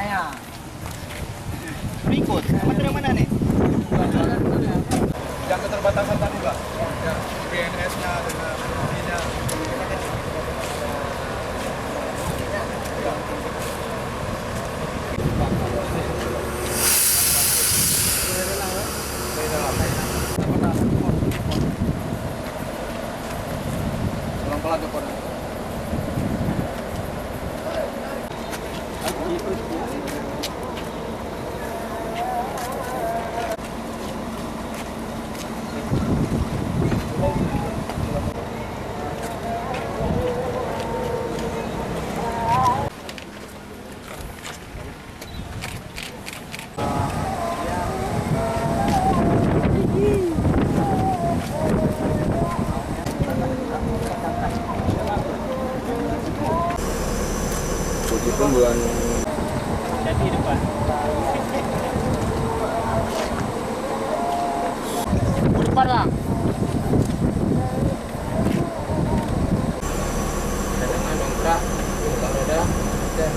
ya. Ikut, dari mana nih? Yang keterbatasan tadi Pak, ya, PNS-nya dengan ininya. Pelan-pelan depan. Itu bulan Jadi depan. Depan bang. Dengan nongkrak, roda, dan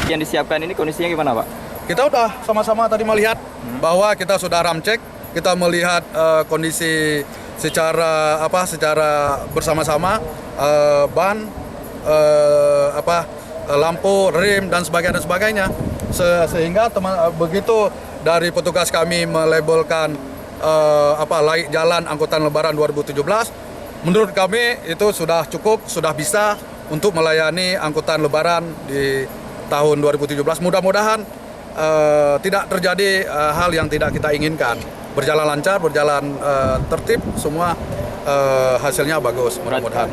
Yang disiapkan ini kondisinya gimana, Pak? kita udah sama-sama tadi melihat bahwa kita sudah ramcek, kita melihat kondisi secara bersama-sama, ban, lampu, rem dan sebagainya. Sehingga begitu dari petugas kami melabelkan layak jalan angkutan Lebaran 2017, menurut kami itu sudah cukup, sudah bisa untuk melayani angkutan Lebaran di tahun 2017. Mudah-mudahan tidak terjadi hal yang tidak kita inginkan. Berjalan lancar, berjalan tertib, semua hasilnya bagus. Mudah-mudahan.